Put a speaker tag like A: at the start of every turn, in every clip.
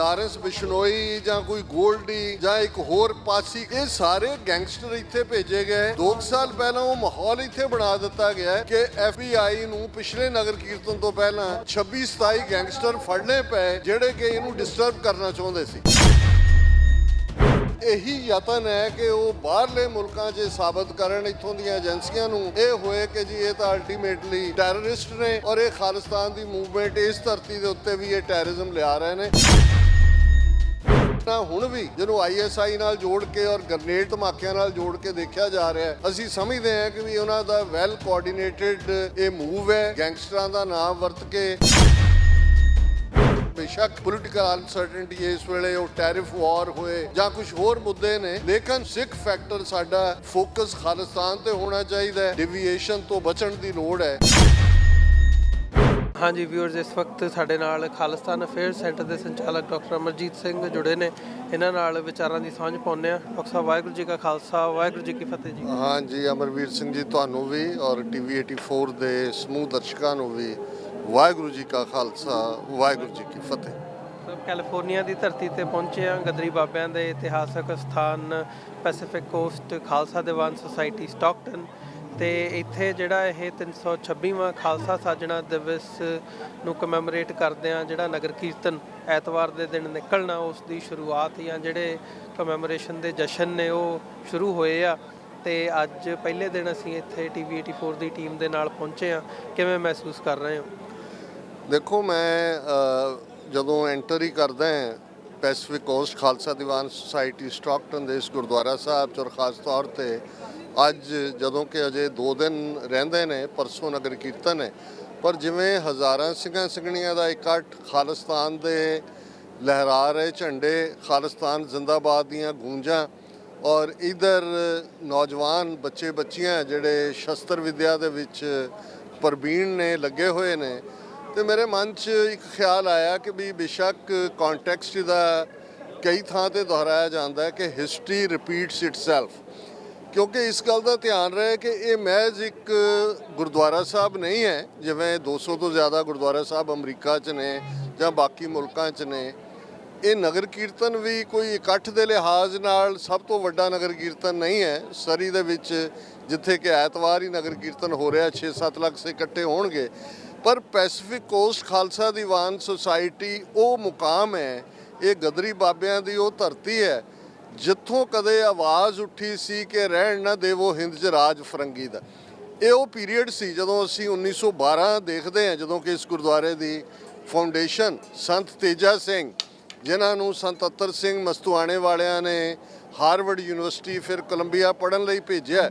A: Lawrence Bishnoi ਜਾਂ ਕੋਈ ਗੋਲਡੀ ਜਾਂ ਇੱਕ ਹੋਰ ਪਾਸੀ, ਇਹ ਸਾਰੇ ਗੈਂਗਸਟਰ ਇੱਥੇ ਭੇਜੇ ਗਏ। 2 ਸਾਲ ਪਹਿਲਾਂ ਉਹ ਮਾਹੌਲ ਇੱਥੇ ਬਣਾ ਦਿੱਤਾ ਗਿਆ ਕਿ FBI ਨੂੰ ਪਿਛਲੇ ਨਗਰ ਕੀਰਤਨ ਤੋਂ ਪਹਿਲਾਂ 26-27 ਗੈਂਗਸਟਰ ਫੜਨੇ ਪਏ ਜਿਹੜੇ ਕਿ ਇਹਨੂੰ ਡਿਸਟਰਬ ਕਰਨਾ ਚਾਹੁੰਦੇ ਸੀ। ਇਹੀ ਯਤਨ ਹੈ ਕਿ ਉਹ ਬਾਹਰਲੇ ਮੁਲਕਾਂ 'ਚ ਸਾਬਤ ਕਰਨ ਇੱਥੋਂ ਦੀਆਂ ਏਜੰਸੀਆਂ ਨੂੰ ਇਹ ਹੋਏ ਕਿ ਜੀ ਇਹ ਤਾਂ ਅਲਟੀਮੇਟਲੀ ਟੈਰਰਿਸਟ ਨੇ ਔਰ ਇਹ ਖਾਲਿਸਤਾਨ ਦੀ ਮੂਵਮੈਂਟ ਇਸ ਧਰਤੀ ਦੇ ਉੱਤੇ ਵੀ ਇਹ ਟੈਰਰਿਜ਼ਮ ਲਿਆ ਰਹੇ ਨੇ। ਹੁਣ ਵੀ ਜਿਹਨੂੰ ISI ਨਾਲ ਜੋੜ ਕੇ ਔਰ ਗ੍ਰਨੇਡ ਧਮਾਕਿਆਂ ਨਾਲ ਜੋੜ ਕੇ ਦੇਖਿਆ ਜਾ ਰਿਹਾ ਹੈ, ਅਸੀਂ ਸਮਝਦੇ ਹਾਂ ਕਿ ਵੀ ਉਹਨਾਂ ਦਾ ਵੈਲ ਕੋਆਰਡੀਨੇਟਡ ਇਹ ਮੂਵ ਹੈ ਗੈਂਗਸਟਰਾਂ ਦਾ ਨਾਮ ਵਰਤ ਕੇ। बेशक पोलिटिकल अनसर्टेनिटी इस वेले टैरिफ वार होए ਜਾਂ कुछ होर मुद्दे ने, लेकिन सिख फैक्टर साडा फोकस खालिस्तान ते होना चाहिए। डिवीएशन तो बचण दी लोड़ है।
B: हाँ जी व्यूअर्स, इस वक्त साडे नाल खालिस्तान अफेयर सेंटर के संचालक डॉक्टर अमरजीत सिंह जुड़े ने। इन्हां नाल विचारां दी सांझ पाउने आ। डॉक्टर साहब वाहिगुरू जी का खालसा वाहिगुरू जी की फतेह जी।
A: हाँ जी, अमरवीर सिंह जी तुहानूं भी और TV 84 दे समूह दर्शकां नूं भी वाहिगुरू जी का खालसा वाहिगुरू जी की फतेह।
B: ਕੈਲੀਫੋਰਨੀਆ ਦੀ ਧਰਤੀ ਤੇ ਪਹੁੰਚੇ ਆ, ਗਦਰੀ ਬਾਬਿਆਂ ਦੇ ਇਤਿਹਾਸਕ ਸਥਾਨ Pacific cost Khalsa Diwan society Stockton ਤੇ ਇੱਥੇ ਜਿਹੜਾ ਇਹ 326ਵਾਂ ਖਾਲਸਾ ਸਾਜਣਾ ਦਿਵਸ ਨੂੰ ਕਮੈਮੋਰੇਟ ਕਰਦੇ ਆ, ਜਿਹੜਾ ਨਗਰ ਕੀਰਤਨ ਐਤਵਾਰ ਦੇ ਦਿਨ ਨਿਕਲਣਾ, ਉਸ ਦੀ ਸ਼ੁਰੂਆਤ ਜਾਂ ਜਿਹੜੇ ਕਮੈਮੋਰੇਸ਼ਨ ਦੇ ਜਸ਼ਨ ਨੇ ਉਹ ਸ਼ੁਰੂ ਹੋਏ ਆ। ਤੇ ਅੱਜ ਪਹਿਲੇ ਦਿਨ ਅਸੀਂ ਇੱਥੇ TV 84 ਦੀ ਟੀਮ ਦੇ ਨਾਲ ਪਹੁੰਚੇ ਆ। ਕਿਵੇਂ ਮਹਿਸੂਸ ਕਰ ਰਹੇ ਹੋ?
A: ਦੇਖੋ, ਮੈਂ ਜਦੋਂ ਐਂਟਰ ਹੀ ਕਰਦਾ ਹਾਂ Pacific cost Khalsa Diwan society Stockton ਦੇ ਇਸ ਗੁਰਦੁਆਰਾ ਸਾਹਿਬ 'ਚ, ਔਰ ਖ਼ਾਸ ਤੌਰ 'ਤੇ ਅੱਜ ਜਦੋਂ ਕਿ ਅਜੇ 2 ਦਿਨ ਰਹਿੰਦੇ ਨੇ, ਪਰਸੋਂ ਨਗਰ ਕੀਰਤਨ ਹੈ, ਪਰ ਜਿਵੇਂ ਹਜ਼ਾਰਾਂ ਸਿੰਘਾਂ ਸਿੰਘਣੀਆਂ ਦਾ ਇਕੱਠ, ਖਾਲਿਸਤਾਨ ਦੇ ਲਹਿਰਾ ਰਹੇ ਝੰਡੇ, ਖਾਲਿਸਤਾਨ ਜ਼ਿੰਦਾਬਾਦ ਦੀਆਂ ਗੂੰਜਾਂ, ਔਰ ਇਧਰ ਨੌਜਵਾਨ ਬੱਚੇ ਬੱਚੀਆਂ ਜਿਹੜੇ ਸ਼ਸਤਰ ਵਿਦਿਆ ਦੇ ਵਿੱਚ ਪ੍ਰਵੀਣ ਨੇ, ਲੱਗੇ ਹੋਏ ਨੇ, ਤੇ ਮੇਰੇ ਮਨ 'ਚ ਇੱਕ ਖਿਆਲ ਆਇਆ ਕਿ ਵੀ ਬੇਸ਼ੱਕ ਕੰਟੈਕਸਟ ਦਾ ਕਈ ਥਾਂ ਤੇ ਦੁਹਰਾਇਆ ਜਾਂਦਾ ਹੈ ਕਿ ਹਿਸਟਰੀ ਰਿਪੀਟਸ ਇਟਸੈਲਫ, ਕਿਉਂਕਿ ਇਸ ਗੱਲ ਦਾ ਧਿਆਨ ਰਹੇ ਕਿ ਇਹ ਮਹਿਜ਼ ਇੱਕ ਗੁਰਦੁਆਰਾ ਸਾਹਿਬ ਨਹੀਂ ਹੈ ਜਿਵੇਂ 200 ਤੋਂ ਜ਼ਿਆਦਾ ਗੁਰਦੁਆਰਾ ਸਾਹਿਬ ਅਮਰੀਕਾ 'ਚ ਨੇ ਜਾਂ ਬਾਕੀ ਮੁਲਕਾਂ 'ਚ ਨੇ। ਇਹ ਨਗਰ ਕੀਰਤਨ ਵੀ ਕੋਈ ਇਕੱਠ ਦੇ ਲਿਹਾਜ਼ ਨਾਲ ਸਭ ਤੋਂ ਵੱਡਾ ਨਗਰ ਕੀਰਤਨ ਨਹੀਂ ਹੈ। ਸਰੀ ਦੇ ਵਿੱਚ ਜਿੱਥੇ ਕਿ ਐਤਵਾਰ ਹੀ ਨਗਰ ਕੀਰਤਨ ਹੋ ਰਿਹਾ, 6-7 ਲੱਖ ਸੇ ਇਕੱਠੇ ਹੋਣਗੇ, ਪਰ Pacific cost Khalsa Diwan society ਉਹ ਮੁਕਾਮ ਹੈ, ਇਹ ਗਦਰੀ ਬਾਬਿਆਂ ਦੀ ਉਹ ਧਰਤੀ ਹੈ ਜਿੱਥੋਂ ਕਦੇ ਆਵਾਜ਼ ਉੱਠੀ ਸੀ ਕਿ ਰਹਿਣ ਨਾ ਦੇਵੋ ਹਿੰਦ 'ਚ ਰਾਜ ਫਰੰਗੀ ਦਾ। ਇਹ ਉਹ ਪੀਰੀਅਡ ਸੀ ਜਦੋਂ ਅਸੀਂ 1912 ਦੇਖਦੇ ਹਾਂ, ਜਦੋਂ ਕਿ ਇਸ ਗੁਰਦੁਆਰੇ ਦੀ ਫਾਊਂਡੇਸ਼ਨ ਸੰਤ ਤੇਜਾ ਸਿੰਘ, ਜਿਨ੍ਹਾਂ ਨੂੰ ਸੰਤ ਅਤਰ ਸਿੰਘ ਮਸਤੂਆਣੇ ਵਾਲਿਆਂ ਨੇ ਹਾਰਵਰਡ ਯੂਨੀਵਰਸਿਟੀ ਫਿਰ ਕੋਲੰਬੀਆ ਪੜ੍ਹਨ ਲਈ ਭੇਜਿਆ,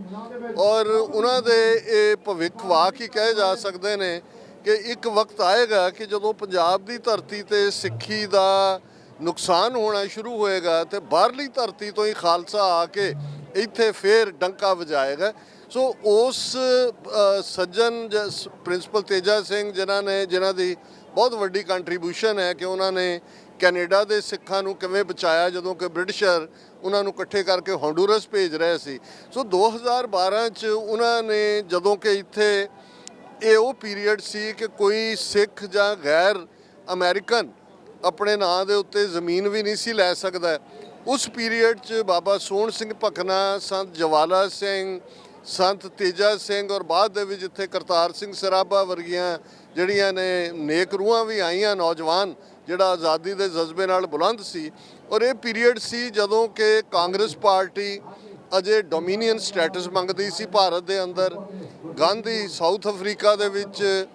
A: ਔਰ ਉਹਨਾਂ ਦੇ ਇਹ ਭਵਿੱਖਵਾਕ ਹੀ ਕਹੇ ਜਾ ਸਕਦੇ ਨੇ ਕਿ ਇੱਕ ਵਕਤ ਆਏਗਾ ਕਿ ਜਦੋਂ ਪੰਜਾਬ ਦੀ ਧਰਤੀ ਤੇ ਸਿੱਖੀ ਦਾ ਨੁਕਸਾਨ ਹੋਣਾ ਸ਼ੁਰੂ ਹੋਏਗਾ ਤੇ ਬਾਹਰਲੀ ਧਰਤੀ ਤੋਂ ਹੀ ਖਾਲਸਾ ਆ ਕੇ ਇੱਥੇ ਫੇਰ ਡੰਕਾ ਵਜਾਏਗਾ। ਸੋ ਉਸ ਸੱਜਣ ਪ੍ਰਿੰਸੀਪਲ ਤੇਜਾ ਸਿੰਘ ਜਿਨ੍ਹਾਂ ਦੀ ਬਹੁਤ ਵੱਡੀ ਕੰਟਰੀਬਿਊਸ਼ਨ ਹੈ ਕਿ ਉਹਨਾਂ ਨੇ ਕੈਨੇਡਾ ਦੇ ਸਿੱਖਾਂ ਨੂੰ ਕਿਵੇਂ ਬਚਾਇਆ ਜਦੋਂ ਕਿ ਬ੍ਰਿਟਿਸ਼ਰ ਉਹਨਾਂ ਨੂੰ ਇਕੱਠੇ ਕਰਕੇ ਹੌਂਡੂਰਸ ਭੇਜ ਰਹੇ ਸੀ। ਸੋ 2012 'ਚ ਉਹਨਾਂ ਨੇ, ਜਦੋਂ ਕਿ ਇੱਥੇ ਇਹ ਉਹ ਪੀਰੀਅਡ ਸੀ ਕਿ ਕੋਈ ਸਿੱਖ ਜਾਂ ਗੈਰ ਅਮਰੀਕਨ ਆਪਣੇ ਨਾਂ ਦੇ ਉੱਤੇ ਜ਼ਮੀਨ ਵੀ ਨਹੀਂ ਸੀ ਲੈ ਸਕਦਾ, ਉਸ ਪੀਰੀਅਡ 'ਚ ਬਾਬਾ ਸੋਹਣ ਸਿੰਘ ਭਕਨਾ, ਸੰਤ ਜਵਾਲਾ ਸਿੰਘ, ਸੰਤ ਤੇਜਾ ਸਿੰਘ, ਔਰ ਬਾਅਦ ਦੇ ਵਿੱਚ ਜਿੱਥੇ ਕਰਤਾਰ ਸਿੰਘ ਸਰਾਭਾ ਵਰਗੀਆਂ ਜਿਹੜੀਆਂ ਨੇ ਨੇਕ ਰੂਹਾਂ ਵੀ ਆਈਆਂ, ਨੌਜਵਾਨ ਜਿਹੜਾ ਆਜ਼ਾਦੀ ਦੇ ਜਜ਼ਬੇ ਨਾਲ ਬੁਲੰਦ ਸੀ। ਔਰ ਇਹ ਪੀਰੀਅਡ ਸੀ ਜਦੋਂ ਕਿ ਕਾਂਗਰਸ ਪਾਰਟੀ ਅਜੇ ਡੋਮੀਨੀਅਨ ਸਟੇਟਸ ਮੰਗਦੀ ਸੀ ਭਾਰਤ ਦੇ ਅੰਦਰ। ਗਾਂਧੀ ਸਾਊਥ ਅਫਰੀਕਾ ਦੇ ਵਿੱਚ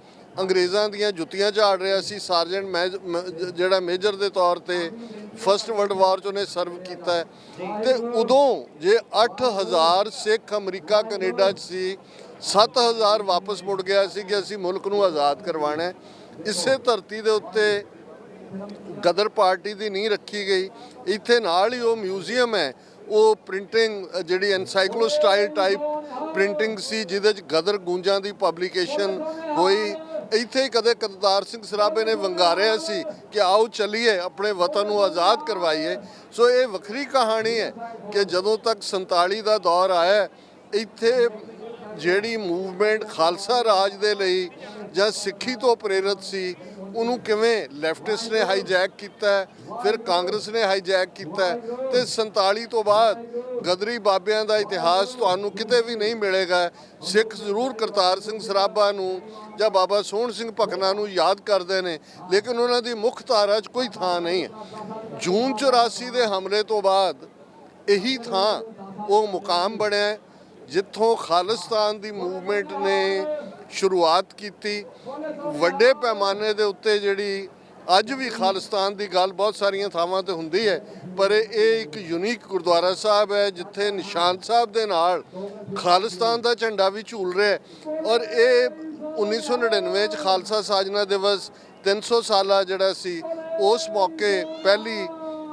A: ਅੰਗਰੇਜ਼ਾਂ ਦੀਆਂ ਜੁੱਤੀਆਂ ਝਾੜ ਰਿਹਾ ਸੀ, ਸਾਰਜੈਂਟ ਜਿਹੜਾ ਮੇਜਰ ਦੇ ਤੌਰ ਤੇ ਫਸਟ ਵਰਲਡ ਵਾਰ 'ਚ ਉਹਨੇ ਸਰਵ ਕੀਤਾ। ਤੇ ਉਦੋਂ ਜੇ 8000 ਸਿੱਖ ਅਮਰੀਕਾ ਕੈਨੇਡਾ 'ਚ ਸੀ, 7000 ਵਾਪਸ ਮੁੜ ਗਿਆ ਸੀ ਕਿ ਅਸੀਂ ਮੁਲਕ ਨੂੰ ਆਜ਼ਾਦ ਕਰਵਾਉਣਾ। ਇਸੇ ਧਰਤੀ ਦੇ ਉੱਤੇ ਗਦਰ ਪਾਰਟੀ ਦੀ ਨੀਂਹ ਰੱਖੀ ਗਈ। ਇੱਥੇ ਨਾਲ ਹੀ ਉਹ ਮਿਊਜ਼ੀਅਮ ਹੈ, ਉਹ ਪ੍ਰਿੰਟਿੰਗ ਜਿਹੜੀ ਐਨਸਾਈਕਲੋ ਸਟਾਈਲ ਟਾਈਪ ਪ੍ਰਿੰਟਿੰਗ ਸੀ ਜਿਹਦੇ 'ਚ ਗਦਰ ਗੂੰਜਾਂ ਦੀ ਪਬਲੀਕੇਸ਼ਨ ਹੋਈ। ਇੱਥੇ ਹੀ ਕਦੇ ਕਰਤਾਰ ਸਿੰਘ ਸਰਾਭੇ ਨੇ ਵੰਗਾਰਿਆ ਸੀ ਕਿ ਆਓ ਚੱਲੀਏ ਆਪਣੇ ਵਤਨ ਨੂੰ ਆਜ਼ਾਦ ਕਰਵਾਈਏ। ਸੋ ਇਹ ਵੱਖਰੀ ਕਹਾਣੀ ਹੈ ਕਿ ਜਦੋਂ ਤੱਕ 47 ਦਾ ਦੌਰ ਆਇਆ, ਇੱਥੇ ਜਿਹੜੀ ਮੂਵਮੈਂਟ ਖਾਲਸਾ ਰਾਜ ਦੇ ਲਈ ਜਾਂ ਸਿੱਖੀ ਤੋਂ ਪ੍ਰੇਰਿਤ ਸੀ, ਉਹਨੂੰ ਕਿਵੇਂ ਲੈਫਟਿਸਟ ਨੇ ਹਾਈਜੈਕ ਕੀਤਾ, ਫਿਰ ਕਾਂਗਰਸ ਨੇ ਹਾਈਜੈਕ ਕੀਤਾ, ਤੇ 47 ਤੋਂ ਬਾਅਦ ਗਦਰੀ ਬਾਬਿਆਂ ਦਾ ਇਤਿਹਾਸ ਤੁਹਾਨੂੰ ਕਿਤੇ ਵੀ ਨਹੀਂ ਮਿਲੇਗਾ। ਸਿੱਖ ਜ਼ਰੂਰ ਕਰਤਾਰ ਸਿੰਘ ਸਰਾਭਾ ਨੂੰ ਜਾਂ ਬਾਬਾ ਸੋਹਣ ਸਿੰਘ ਭਕਨਾ ਨੂੰ ਯਾਦ ਕਰਦੇ ਨੇ, ਲੇਕਿਨ ਉਹਨਾਂ ਦੀ ਮੁੱਖ ਧਾਰਾ 'ਚ ਕੋਈ ਥਾਂ ਨਹੀਂ ਹੈ। ਜੂਨ 84 ਦੇ ਹਮਲੇ ਤੋਂ ਬਾਅਦ ਇਹੀ ਥਾਂ ਉਹ ਮੁਕਾਮ ਬਣਿਆ ਜਿੱਥੋਂ ਖਾਲਿਸਤਾਨ ਦੀ ਮੂਵਮੈਂਟ ਨੇ ਸ਼ੁਰੂਆਤ ਕੀਤੀ। ਵੱਡੇ ਪੈਮਾਨੇ ਦੇ ਉੱਤੇ ਜਿਹੜੀ ਅੱਜ ਵੀ ਖਾਲਿਸਤਾਨ ਦੀ ਗੱਲ ਬਹੁਤ ਸਾਰੀਆਂ ਥਾਵਾਂ ਤੇ ਹੁੰਦੀ ਹੈ, ਪਰ ਇਹ ਇੱਕ ਯੂਨੀਕ ਗੁਰਦੁਆਰਾ ਸਾਹਿਬ ਹੈ ਜਿੱਥੇ ਨਿਸ਼ਾਨ ਸਾਹਿਬ ਦੇ ਨਾਲ ਖਾਲਿਸਤਾਨ ਦਾ ਝੰਡਾ ਵੀ ਝੂਲ ਰਿਹਾ ਹੈ। ਔਰ ਇਹ 1999 ਚ ਖਾਲਸਾ ਸਾਜਨਾ ਦਿਵਸ 300 ਸਾਲਾ ਜਿਹੜਾ ਸੀ, ਉਸ ਮੌਕੇ ਪਹਿਲੀ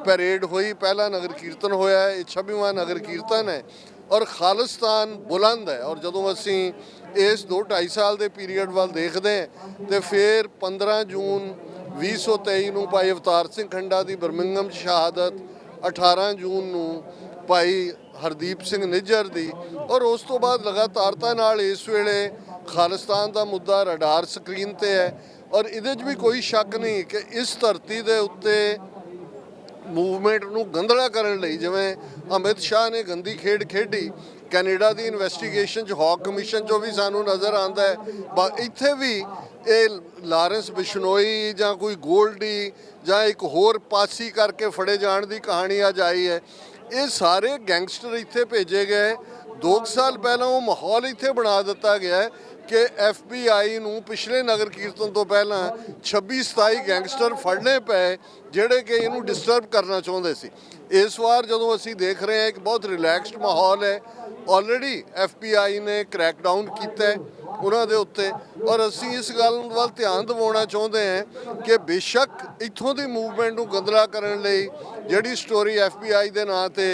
A: ਪੈਰੇਡ ਹੋਈ, ਪਹਿਲਾ ਨਗਰ ਕੀਰਤਨ ਹੋਇਆ। ਇਹ 26ਵਾਂ ਨਗਰ ਕੀਰਤਨ ਹੈ ਔਰ ਖਾਲਿਸਤਾਨ ਬੁਲੰਦ ਹੈ। ਔਰ ਜਦੋਂ ਅਸੀਂ ਇਸ 2-2.5 ਸਾਲ ਦੇ ਪੀਰੀਅਡ ਵੱਲ ਦੇਖਦੇ ਹਾਂ ਤੇ ਫਿਰ 15 ਜੂਨ 2023 ਨੂੰ ਭਾਈ ਅਵਤਾਰ ਸਿੰਘ ਖੰਡਾ ਦੀ ਬਰਮਿੰਘਮ 'ਚ ਸ਼ਹਾਦਤ, 18 ਜੂਨ ਨੂੰ ਭਾਈ ਹਰਦੀਪ ਸਿੰਘ ਨਿੱਜਰ ਦੀ, ਔਰ ਉਸ ਤੋਂ ਬਾਅਦ ਲਗਾਤਾਰਤਾ ਨਾਲ ਇਸ ਵੇਲੇ ਖਾਲਿਸਤਾਨ ਦਾ ਮੁੱਦਾ ਰਡਾਰ ਸਕਰੀਨ ਤੇ ਹੈ। ਔਰ ਇਹਦੇ 'ਚ ਵੀ ਕੋਈ ਸ਼ੱਕ ਨਹੀਂ ਕਿ ਇਸ ਧਰਤੀ ਦੇ ਉੱਤੇ ਮੂਵਮੈਂਟ ਨੂੰ ਗੰਧਲਾ ਕਰਨ ਲਈ, ਜਿਵੇਂ ਅਮਿਤ ਸ਼ਾਹ ਨੇ ਗੰਦੀ ਖੇਡ ਖੇਡੀ ਕੈਨੇਡਾ ਦੀ ਇਨਵੈਸਟੀਗੇਸ਼ਨ 'ਚ, ਹੌਕ ਕਮਿਸ਼ਨ 'ਚੋਂ ਵੀ ਸਾਨੂੰ ਨਜ਼ਰ ਆਉਂਦਾ ਹੈ, ਇੱਥੇ ਵੀ ਇਹ ਲਾਰੈਂਸ ਬਿਸ਼ਨੋਈ ਜਾਂ ਕੋਈ ਗੋਲਡੀ ਜਾਂ ਇੱਕ ਹੋਰ ਪਾਸੀ ਕਰਕੇ ਫੜੇ ਜਾਣ ਦੀ ਕਹਾਣੀ ਅੱਜ ਆਈ ਹੈ। ਇਹ ਸਾਰੇ ਗੈਂਗਸਟਰ ਇੱਥੇ ਭੇਜੇ ਗਏ। 2 ਸਾਲ ਪਹਿਲਾਂ ਉਹ ਮਾਹੌਲ ਇੱਥੇ ਬਣਾ ਦਿੱਤਾ ਗਿਆ ਕਿ FBI ਨੂੰ ਪਿਛਲੇ ਨਗਰ ਕੀਰਤਨ ਤੋਂ ਪਹਿਲਾਂ 26-27 ਗੈਂਗਸਟਰ ਫੜਨੇ ਪਏ ਜਿਹੜੇ ਕਿ ਇਹਨੂੰ ਡਿਸਟਰਬ ਕਰਨਾ ਚਾਹੁੰਦੇ ਸੀ। ਇਸ ਵਾਰ ਜਦੋਂ ਅਸੀਂ ਦੇਖ ਰਹੇ ਹਾਂ ਇੱਕ ਬਹੁਤ ਰਿਲੈਕਸਡ ਮਾਹੌਲ ਹੈ। ਆਲਰੇਡੀ FBI ਨੇ ਕ੍ਰੈਕਡਾਊਨ ਕੀਤਾ ਉਹਨਾਂ ਦੇ ਉੱਤੇ, ਔਰ ਅਸੀਂ ਇਸ ਗੱਲ ਵੱਲ ਧਿਆਨ ਦਿਵਾਉਣਾ ਚਾਹੁੰਦੇ ਹਾਂ ਕਿ ਬੇਸ਼ੱਕ ਇੱਥੋਂ ਦੀ ਮੂਵਮੈਂਟ ਨੂੰ ਗੰਧਲਾ ਕਰਨ ਲਈ ਜਿਹੜੀ ਸਟੋਰੀ FBI ਦੇ ਨਾਂ ਤੇ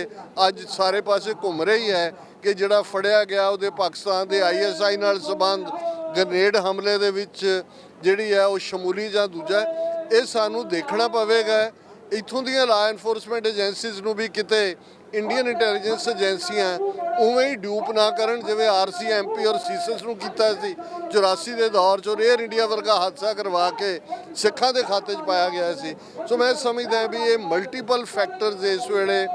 A: ਅੱਜ ਸਾਰੇ ਪਾਸੇ ਘੁੰਮ ਰਹੀ ਹੈ ਕਿ ਜਿਹੜਾ ਫੜਿਆ ਗਿਆ ਉਹਦੇ ਪਾਕਿਸਤਾਨ ਦੇ ISI ਨਾਲ ਸੰਬੰਧ, ਗ੍ਰਨੇਡ ਹਮਲੇ ਦੇ ਵਿੱਚ ਜਿਹੜੀ ਹੈ ਉਹ ਸ਼ਮੂਲੀ ਜਾਂ ਦੂਜਾ, ਇਹ ਸਾਨੂੰ ਦੇਖਣਾ ਪਵੇਗਾ। ਇੱਥੋਂ ਦੀਆਂ ਲਾਅ ਐਨਫੋਰਸਮੈਂਟ ਏਜੰਸੀਜ਼ ਨੂੰ ਵੀ ਕਿਤੇ ਇੰਡੀਅਨ ਇੰਟੈਲੀਜੈਂਸ ਏਜੰਸੀਆਂ ਉਵੇਂ ਹੀ ਡਿਊਪ ਨਾ ਕਰਨ ਜਿਵੇਂ RCMP ਔਰ ਸੀਸਸ ਨੂੰ ਕੀਤਾ ਸੀ 84 ਦੇ ਦੌਰ 'ਚ, ਏਅਰ ਇੰਡੀਆ ਵਰਗਾ ਹਾਦਸਾ ਕਰਵਾ ਕੇ ਸਿੱਖਾਂ ਦੇ ਖਾਤੇ 'ਚ ਪਾਇਆ ਗਿਆ ਸੀ। ਸੋ ਮੈਂ ਸਮਝਦਾ ਵੀ ਇਹ ਮਲਟੀਪਲ ਫੈਕਟਰਸ ਇਸ ਵੇਲੇ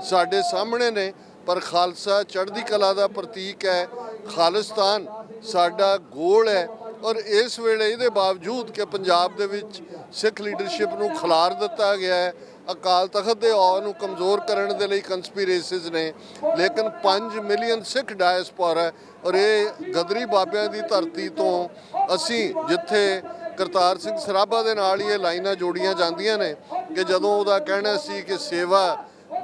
A: ਸਾਡੇ ਸਾਹਮਣੇ ਨੇ, ਪਰ ਖਾਲਸਾ ਚੜ੍ਹਦੀ ਕਲਾ ਦਾ ਪ੍ਰਤੀਕ ਹੈ, ਖਾਲਿਸਤਾਨ ਸਾਡਾ ਗੋਲ ਹੈ। ਔਰ ਇਸ ਵੇਲੇ ਇਹਦੇ ਬਾਵਜੂਦ ਕਿ ਪੰਜਾਬ ਦੇ ਵਿੱਚ ਸਿੱਖ ਲੀਡਰਸ਼ਿਪ ਨੂੰ ਖਿਲਾਰ ਦਿੱਤਾ ਗਿਆ ਹੈ, ਅਕਾਲ ਤਖਤ ਦੇ ਔਰ ਨੂੰ ਕਮਜ਼ੋਰ ਕਰਨ ਦੇ ਲਈ ਕੰਸਪੀਰੇਸਿਸ ਨੇ, ਲੇਕਿਨ 5 ਮਿਲੀਅਨ ਸਿੱਖ ਡਾਇਸਪੋਰਾ, ਔਰ ਇਹ ਗਦਰੀ ਬਾਬਿਆਂ ਦੀ ਧਰਤੀ ਤੋਂ ਅਸੀਂ ਜਿੱਥੇ ਕਰਤਾਰ ਸਿੰਘ ਸਰਾਭਾ ਦੇ ਨਾਲ ਹੀ ਇਹ ਲਾਈਨਾਂ ਜੋੜੀਆਂ ਜਾਂਦੀਆਂ ਨੇ ਕਿ ਜਦੋਂ ਉਹਦਾ ਕਹਿਣਾ ਸੀ ਕਿ ਸੇਵਾ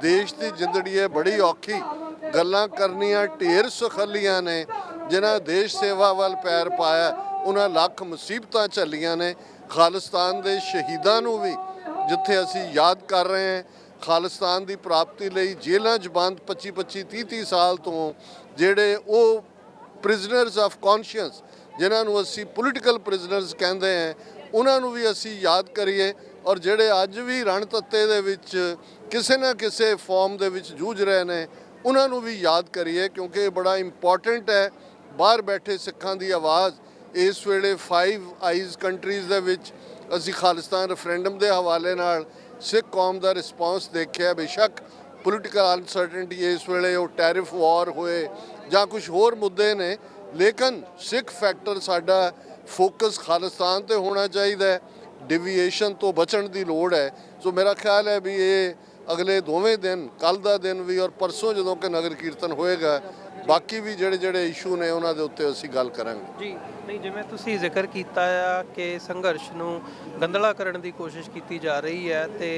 A: ਦੇਸ਼ ਦੀ ਜ਼ਿੰਦੜੀ ਹੈ ਬੜੀ ਔਖੀ, ਗੱਲਾਂ ਕਰਨੀਆਂ ਢੇਰ ਸੁਖੱਲੀਆਂ ਨੇ, ਜਿਨ੍ਹਾਂ ਦੇਸ਼ ਸੇਵਾ ਵੱਲ ਪੈਰ ਪਾਇਆ ਉਹਨਾਂ ਲੱਖ ਮੁਸੀਬਤਾਂ ਝੱਲੀਆਂ ਨੇ। ਖਾਲਿਸਤਾਨ ਦੇ ਸ਼ਹੀਦਾਂ ਨੂੰ ਵੀ ਜਿੱਥੇ ਅਸੀਂ ਯਾਦ ਕਰ ਰਹੇ ਹਾਂ, ਖਾਲਿਸਤਾਨ ਦੀ ਪ੍ਰਾਪਤੀ ਲਈ ਜੇਲ੍ਹਾਂ 'ਚ ਬੰਦ 25-25 30-30 ਸਾਲ ਤੋਂ ਜਿਹੜੇ ਉਹ ਪ੍ਰਿਜ਼ਨਰਸ ਆਫ ਕੌਂਸ਼ੀਅੰਸ, ਜਿਨ੍ਹਾਂ ਨੂੰ ਅਸੀਂ ਪੋਲੀਟੀਕਲ ਪ੍ਰਿਜ਼ਨਰਸ ਕਹਿੰਦੇ ਹਾਂ, ਉਹਨਾਂ ਨੂੰ ਵੀ ਅਸੀਂ ਯਾਦ ਕਰੀਏ। ਔਰ ਜਿਹੜੇ ਅੱਜ ਵੀ ਰਣਤੱਤੇ ਦੇ ਵਿੱਚ ਕਿਸੇ ਨਾ ਕਿਸੇ ਫਾਰਮ ਦੇ ਵਿੱਚ ਜੂਝ ਰਹੇ ਨੇ ਉਹਨਾਂ ਨੂੰ ਵੀ ਯਾਦ ਕਰੀਏ, ਕਿਉਂਕਿ ਇਹ ਬੜਾ ਇੰਪੋਰਟੈਂਟ ਹੈ। ਬਾਹਰ ਬੈਠੇ ਸਿੱਖਾਂ ਦੀ ਆਵਾਜ਼ ਇਸ ਵੇਲੇ 5 ਆਈਜ਼ ਕੰਟਰੀਜ਼ ਦੇ ਵਿੱਚ ਅਸੀਂ ਖਾਲਿਸਤਾਨ ਰੈਫਰੈਂਡਮ ਦੇ ਹਵਾਲੇ ਨਾਲ ਸਿੱਖ ਕੌਮ ਦਾ ਰਿਸਪੌਂਸ ਦੇਖਿਆ। ਬੇਸ਼ੱਕ ਪੋਲੀਟੀਕਲ ਅਨਸਰਟਨਟੀ ਇਸ ਵੇਲੇ ਉਹ ਟੈਰਿਫ ਵਾਰ ਹੋਏ ਜਾਂ ਕੁਝ ਹੋਰ ਮੁੱਦੇ ਨੇ, ਲੇਕਿਨ ਸਿੱਖ ਫੈਕਟਰ ਸਾਡਾ ਫੋਕਸ ਖਾਲਿਸਤਾਨ ਤੇ ਹੋਣਾ ਚਾਹੀਦਾ ਹੈ, ਡਿਵੀਏਸ਼ਨ ਤੋਂ ਬਚਣ ਦੀ ਲੋੜ ਹੈ। ਸੋ ਮੇਰਾ ਖਿਆਲ ਹੈ ਵੀ ਇਹ ਅਗਲੇ ਦੋਵੇਂ ਦਿਨ, ਕੱਲ੍ਹ ਦਾ ਦਿਨ ਵੀ ਔਰ ਪਰਸੋਂ ਜਦੋਂ ਕਿ ਨਗਰ ਕੀਰਤਨ ਹੋਏਗਾ, ਬਾਕੀ ਵੀ ਜਿਹੜੇ ਇਸ਼ੂ ਨੇ ਉਹਨਾਂ ਦੇ ਉੱਤੇ ਅਸੀਂ ਗੱਲ ਕਰਾਂਗੇ।
B: ਜੀ ਨਹੀਂ, ਜਿਵੇਂ ਤੁਸੀਂ ਜ਼ਿਕਰ ਕੀਤਾ ਆ ਕਿ ਸੰਘਰਸ਼ ਨੂੰ ਗੰਧਲਾ ਕਰਨ ਦੀ ਕੋਸ਼ਿਸ਼ ਕੀਤੀ ਜਾ ਰਹੀ ਹੈ ਤੇ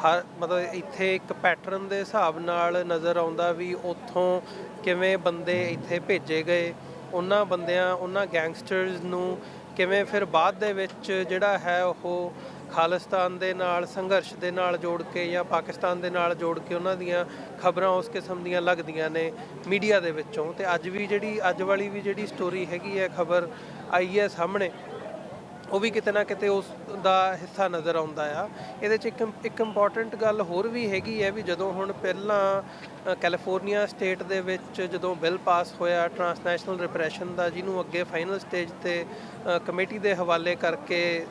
B: ਹਰ ਮਤਲਬ ਇੱਥੇ ਇੱਕ ਪੈਟਰਨ ਦੇ ਹਿਸਾਬ ਨਾਲ ਨਜ਼ਰ ਆਉਂਦਾ ਵੀ ਉੱਥੋਂ ਕਿਵੇਂ ਬੰਦੇ ਇੱਥੇ ਭੇਜੇ ਗਏ, ਉਹਨਾਂ ਬੰਦਿਆਂ, ਉਹਨਾਂ ਗੈਂਗਸਟਰਸ ਨੂੰ ਕਿਵੇਂ ਫਿਰ ਬਾਅਦ ਦੇ ਵਿੱਚ ਜਿਹੜਾ ਹੈ ਉਹ ਖਾਲਿਸਤਾਨ ਦੇ ਨਾਲ, ਸੰਘਰਸ਼ ਦੇ ਨਾਲ ਜੋੜ ਕੇ ਜਾਂ ਪਾਕਿਸਤਾਨ ਦੇ ਨਾਲ ਜੋੜ ਕੇ ਉਹਨਾਂ ਦੀਆਂ ਖਬਰਾਂ ਉਸ ਕਿਸਮ ਦੀਆਂ ਲੱਗਦੀਆਂ ਨੇ ਮੀਡੀਆ ਦੇ ਵਿੱਚੋਂ। ਤੇ ਅੱਜ ਵਾਲੀ ਵੀ ਜਿਹੜੀ ਸਟੋਰੀ ਹੈਗੀ ਹੈ, ਖਬਰ ਆਈ ਹੈ ਸਾਹਮਣੇ, ਉਹ ਵੀ ਕਿਤੇ ਨਾ ਕਿਤੇ ਉਸ ਦਾ ਹਿੱਸਾ ਨਜ਼ਰ ਆਉਂਦਾ ਆ। ਇਹਦੇ 'ਚ ਇੱਕ ਇੰਪੋਰਟੈਂਟ ਗੱਲ ਹੋਰ ਵੀ ਹੈਗੀ ਹੈ ਵੀ ਜਦੋਂ ਹੁਣ ਪਹਿਲਾਂ ਕੈਲੀਫੋਰਨੀਆ ਸਟੇਟ ਦੇ ਵਿੱਚ ਜਦੋਂ ਬਿੱਲ ਪਾਸ ਹੋਇਆ ਟਰਾਂਸਨੈਸ਼ਨਲ ਰਿਪਰੈਸ਼ਨ ਦਾ, ਜਿਹਨੂੰ ਅੱਗੇ ਫਾਈਨਲ ਸਟੇਜ ਤੇ ਕਮੇਟੀ ਦੇ ਹਵਾਲੇ ਕਰਕੇ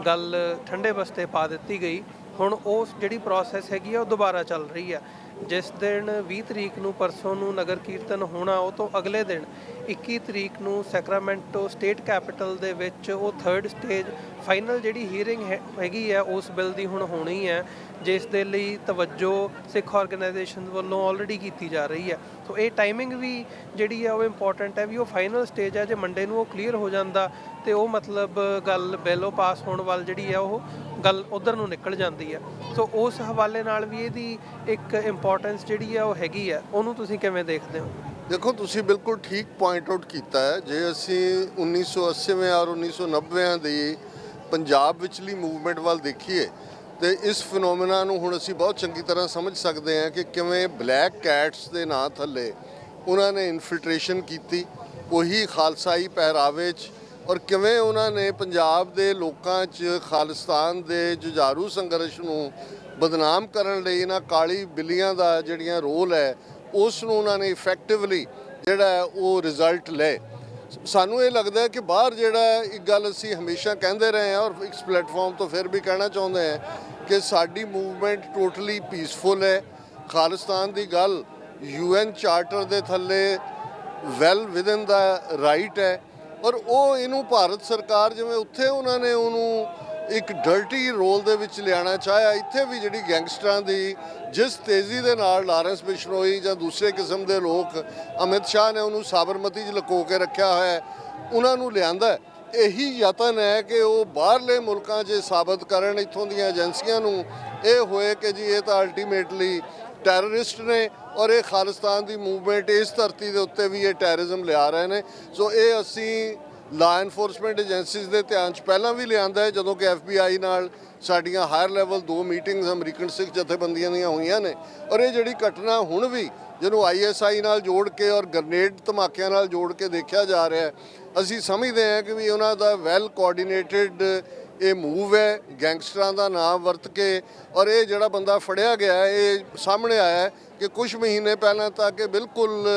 B: ਗੱਲ ਠੰਡੇ ਬਸਤੇ ਪਾ ਦਿੱਤੀ ਗਈ। ਹੁਣ ਉਸ ਜਿਹੜੀ ਪ੍ਰੋਸੈਸ ਹੈਗੀ ਆ ਉਹ ਦੁਬਾਰਾ ਚੱਲ ਰਹੀ ਆ। ਜਿਸ ਦਿਨ 20 ਤਰੀਕ ਨੂੰ ਪਰਸੋਂ ਨੂੰ ਨਗਰ ਕੀਰਤਨ ਹੋਣਾ, ਉਹ ਤੋਂ ਅਗਲੇ ਦਿਨ 21 ਤਰੀਕ ਨੂੰ ਸੈਕਰਾਮੈਂਟੋ ਸਟੇਟ ਕੈਪੀਟਲ ਦੇ ਵਿੱਚ ਉਹ 3rd ਸਟੇਜ ਫਾਈਨਲ ਜਿਹੜੀ ਹੀਅਰਿੰਗ ਹੈਗੀ ਆ ਉਸ ਬਿੱਲ ਦੀ ਹੁਣ ਹੋਣੀ ਹੈ, ਜਿਸ ਦੇ ਲਈ ਤਵੱਜੋ ਸਿੱਖ ਆਰਗੇਨਾਈਜੇਸ਼ਨ ਵੱਲੋਂ ਆਲਰੇਡੀ ਕੀਤੀ ਜਾ ਰਹੀ ਹੈ। ਸੋ ਇਹ ਟਾਈਮਿੰਗ ਵੀ ਜਿਹੜੀ ਆ ਉਹ ਇੰਪੋਰਟੈਂਟ ਹੈ ਵੀ ਉਹ ਫਾਈਨਲ ਸਟੇਜ ਹੈ। ਜੇ ਮੰਡੇ ਨੂੰ ਉਹ ਕਲੀਅਰ ਹੋ ਜਾਂਦਾ ਤੇ ਉਹ ਮਤਲਬ ਗੱਲ ਬਿੱਲ ਉਹ ਪਾਸ ਹੋਣ ਵੱਲ ਜਿਹੜੀ ਆ ਉਹ ਗੱਲ ਉਧਰ ਨੂੰ ਨਿਕਲ ਜਾਂਦੀ ਹੈ। ਸੋ ਉਸ ਹਵਾਲੇ ਨਾਲ ਵੀ ਇਹਦੀ ਇੱਕ ਇੰਪੋਰਟੈਂਸ ਜਿਹੜੀ ਆ ਉਹ ਹੈਗੀ ਆ। ਉਹਨੂੰ ਤੁਸੀਂ ਕਿਵੇਂ ਦੇਖਦੇ ਹੋ?
A: ਦੇਖੋ, ਤੁਸੀਂ ਬਿਲਕੁਲ ਠੀਕ ਪੁਆਇੰਟ ਆਊਟ ਕੀਤਾ ਹੈ। ਜੇ ਅਸੀਂ 1980 ਔਰ 1990 ਦੀ ਪੰਜਾਬ ਵਿਚਲੀ ਮੂਵਮੈਂਟ ਵੱਲ ਦੇਖੀਏ ਤੇ ਇਸ ਫਿਨੋਮੇਨਾ ਨੂੰ ਹੁਣ ਅਸੀਂ ਬਹੁਤ ਚੰਗੀ ਤਰ੍ਹਾਂ ਸਮਝ ਸਕਦੇ ਹਾਂ ਕਿ ਕਿਵੇਂ ਬਲੈਕ ਕੈਟਸ ਦੇ ਨਾਂ ਥੱਲੇ ਉਹਨਾਂ ਨੇ ਇਨਫਿਲਟ੍ਰੇਸ਼ਨ ਕੀਤੀ ਉਹੀ ਖਾਲਸਾਈ ਪਹਿਰਾਵੇ 'ਚ, ਔਰ ਕਿਵੇਂ ਉਹਨਾਂ ਨੇ ਪੰਜਾਬ ਦੇ ਲੋਕਾਂ 'ਚ ਖਾਲਿਸਤਾਨ ਦੇ ਜੁਝਾਰੂ ਸੰਘਰਸ਼ ਨੂੰ ਬਦਨਾਮ ਕਰਨ ਲਈ ਇਹਨਾਂ ਕਾਲੀ ਬਿੱਲੀਆਂ ਦਾ ਜਿਹੜੀਆਂ ਰੋਲ ਹੈ ਉਸ ਨੂੰ ਉਹਨਾਂ ਨੇ ਇਫੈਕਟਿਵਲੀ ਜਿਹੜਾ ਉਹ ਰਿਜ਼ਲਟ ਲਏ। ਸਾਨੂੰ ਇਹ ਲੱਗਦਾ ਹੈ ਕਿ ਬਾਹਰ ਜਿਹੜਾ ਇੱਕ ਗੱਲ ਅਸੀਂ ਹਮੇਸ਼ਾ ਕਹਿੰਦੇ ਰਹੇ ਹਾਂ ਔਰ ਇਸ ਪਲੇਟਫਾਰਮ ਤੋਂ ਫਿਰ ਵੀ ਕਹਿਣਾ ਚਾਹੁੰਦੇ ਹਾਂ ਕਿ ਸਾਡੀ ਮੂਵਮੈਂਟ ਟੋਟਲੀ ਪੀਸਫੁਲ ਹੈ। ਖਾਲਿਸਤਾਨ ਦੀ ਗੱਲ UN ਚਾਰਟਰ ਦੇ ਥੱਲੇ ਵੈਲ ਵਿਦਨ ਦਾ ਰਾਈਟ ਹੈ, ਔਰ ਉਹ ਇਹਨੂੰ ਭਾਰਤ ਸਰਕਾਰ ਜਿਵੇਂ ਉੱਥੇ ਉਹਨਾਂ ਨੇ ਉਹਨੂੰ ਇੱਕ ਡਰਟੀ ਰੋਲ ਦੇ ਵਿੱਚ ਲਿਆਉਣਾ ਚਾਹਿਆ, ਇੱਥੇ ਵੀ ਜਿਹੜੀ ਗੈਂਗਸਟਰਾਂ ਦੀ ਜਿਸ ਤੇਜ਼ੀ ਦੇ ਨਾਲ ਲਾਰੈਂਸ ਬਿਸ਼ਨੋਈ ਜਾਂ ਦੂਸਰੇ ਕਿਸਮ ਦੇ ਲੋਕ, ਅਮਿਤ ਸ਼ਾਹ ਨੇ ਉਹਨੂੰ ਸਾਬਰਮਤੀ 'ਚ ਲੁਕੋ ਕੇ ਰੱਖਿਆ ਹੋਇਆ ਹੈ, ਉਹਨਾਂ ਨੂੰ ਲਿਆਂਦਾ। ਇਹੀ ਯਤਨ ਹੈ ਕਿ ਉਹ ਬਾਹਰਲੇ ਮੁਲਕਾਂ 'ਚ ਸਾਬਤ ਕਰਨ ਇੱਥੋਂ ਦੀਆਂ ਏਜੰਸੀਆਂ ਨੂੰ ਇਹ ਹੋਏ ਕਿ ਜੀ ਇਹ ਤਾਂ ਅਲਟੀਮੇਟਲੀ ਟੈਰਰਿਸਟ ਨੇ ਔਰ ਇਹ ਖਾਲਿਸਤਾਨ ਦੀ ਮੂਵਮੈਂਟ ਇਸ ਧਰਤੀ ਦੇ ਉੱਤੇ ਵੀ ਇਹ ਟੈਰਰਿਜ਼ਮ ਲਿਆ ਰਹੇ ਨੇ। ਸੋ ਇਹ ਅਸੀਂ ਲਾ ਐਨਫੋਰਸਮੈਂਟ ਏਜੰਸੀਜ਼ ਦੇ ਧਿਆਨ 'ਚ ਪਹਿਲਾਂ ਵੀ ਲਿਆਂਦਾ ਹੈ, ਜਦੋਂ ਕਿ FBI ਨਾਲ ਸਾਡੀਆਂ ਹਾਇਰ ਲੈਵਲ 2 ਮੀਟਿੰਗਸ ਅਮਰੀਕਨ ਸਿੱਖ ਜਥੇਬੰਦੀਆਂ ਦੀਆਂ ਹੋਈਆਂ ਨੇ। ਔਰ ਇਹ ਜਿਹੜੀ ਘਟਨਾ ਹੁਣ ਵੀ ਜਿਹਨੂੰ ISI ਨਾਲ ਜੋੜ ਕੇ ਔਰ ਗ੍ਰਨੇਡ ਧਮਾਕਿਆਂ ਨਾਲ ਜੋੜ ਕੇ ਦੇਖਿਆ ਜਾ ਰਿਹਾ ਹੈ, ਅਸੀਂ ਸਮਝਦੇ ਹਾਂ ਕਿ ਵੀ ਉਹਨਾਂ ਦਾ ਵੈਲ ਕੋਆਰਡੀਨੇਟਡ ਇਹ ਮੂਵ ਹੈ ਗੈਂਗਸਟਰਾਂ ਦਾ ਨਾਮ ਵਰਤ ਕੇ। ਔਰ ਇਹ ਜਿਹੜਾ ਬੰਦਾ ਫੜਿਆ ਗਿਆ ਇਹ ਸਾਹਮਣੇ ਆਇਆ ਹੈ ਕਿ ਕੁਝ ਮਹੀਨੇ ਪਹਿਲਾਂ ਤੱਕ ਇਹ ਬਿਲਕੁਲ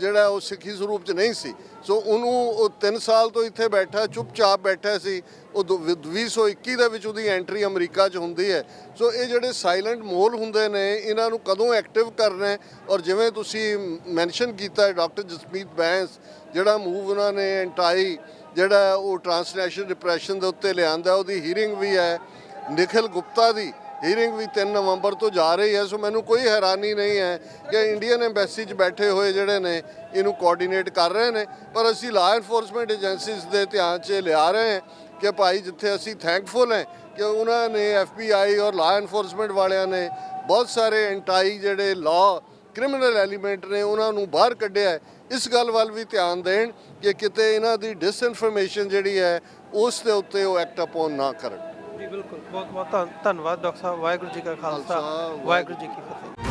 A: ਜਿਹੜਾ ਉਹ ਸਿੱਖੀ ਸਰੂਪ 'ਚ ਨਹੀਂ ਸੀ। ਸੋ ਉਹਨੂੰ ਉਹ 3 ਸਾਲ ਤੋਂ ਇੱਥੇ ਬੈਠਾ ਚੁੱਪਚਾਪ ਬੈਠਾ ਸੀ। ਉਹ 2021 ਦੇ ਵਿੱਚ ਉਹਦੀ ਐਂਟਰੀ ਅਮਰੀਕਾ 'ਚ ਹੁੰਦੀ ਹੈ। ਸੋ ਇਹ ਜਿਹੜੇ ਸਾਇਲੈਂਟ ਮੋਲ ਹੁੰਦੇ ਨੇ ਇਹਨਾਂ ਨੂੰ ਕਦੋਂ ਐਕਟਿਵ ਕਰਨਾ ਹੈ। ਔਰ ਜਿਵੇਂ ਤੁਸੀਂ ਮੈਂਸ਼ਨ ਕੀਤਾ ਹੈ ਡਾਕਟਰ ਜਸਮੀਤ ਬੈਂਸ ਜਿਹੜਾ ਮੂਵ ਉਹਨਾਂ ਨੇ ਐਂਟਾਈ ਜਿਹੜਾ ਉਹ ਟਰਾਂਸਨੈਸ਼ਨਲ ਡਿਪਰੈਸ਼ਨ ਦੇ ਉੱਤੇ ਲਿਆਂਦਾ, ਉਹਦੀ ਹੀਅਰਿੰਗ ਵੀ ਹੈ। ਨਿਖਿਲ ਗੁਪਤਾ ਦੀ ਹੀਅਰਿੰਗ ਵੀ 3 ਨਵੰਬਰ ਤੋਂ ਜਾ ਰਹੀ ਹੈ। ਸੋ ਮੈਨੂੰ ਕੋਈ ਹੈਰਾਨੀ ਨਹੀਂ ਹੈ ਕਿ ਇੰਡੀਅਨ ਐਮਬੈਸੀ 'ਚ ਬੈਠੇ ਹੋਏ ਜਿਹੜੇ ਨੇ ਇਹਨੂੰ ਕੋਆਰਡੀਨੇਟ ਕਰ ਰਹੇ ਨੇ। ਪਰ ਅਸੀਂ ਲਾ ਐਨਫੋਰਸਮੈਂਟ ਏਜੰਸੀਜ਼ ਦੇ ਧਿਆਨ 'ਚ ਲਿਆ ਰਹੇ ਹਾਂ ਕਿ ਭਾਈ ਜਿੱਥੇ ਅਸੀਂ ਥੈਂਕਫੁਲ ਹੈ ਕਿ ਉਹਨਾਂ ਨੇ FBI ਔਰ ਲਾ ਐਨਫੋਰਸਮੈਂਟ ਵਾਲਿਆਂ ਨੇ ਬਹੁਤ ਸਾਰੇ ਐਂਟਾਈ ਜਿਹੜੇ ਲਾ ਕ੍ਰਿਮੀਨਲ ਐਲੀਮੈਂਟ ਨੇ ਉਹਨਾਂ ਨੂੰ ਬਾਹਰ ਕੱਢਿਆ ਹੈ। ਇਸ ਗੱਲ ਵੱਲ ਵੀ ਧਿਆਨ ਦੇਣ ਕਿ ਕਿਤੇ ਇਹਨਾਂ ਦੀ ਡਿਸਇਨਫੋਰਮੇਸ਼ਨ ਜਿਹੜੀ ਹੈ ਉਸ ਦੇ ਉੱਤੇ ਉਹ ਐਕਟ ਅਪੋਨ ਨਾ ਕਰਨ।
B: ਜੀ ਬਿਲਕੁਲ, ਬਹੁਤ ਬਹੁਤ ਧੰਨਵਾਦ ਡਾਕਟਰ ਸਾਹਿਬ। ਵਾਹਿਗੁਰੂ ਜੀ ਕਾ ਖਾਲਸਾ, ਵਾਹਿਗੁਰੂ ਜੀ ਕੀ ਫਤਿਹ।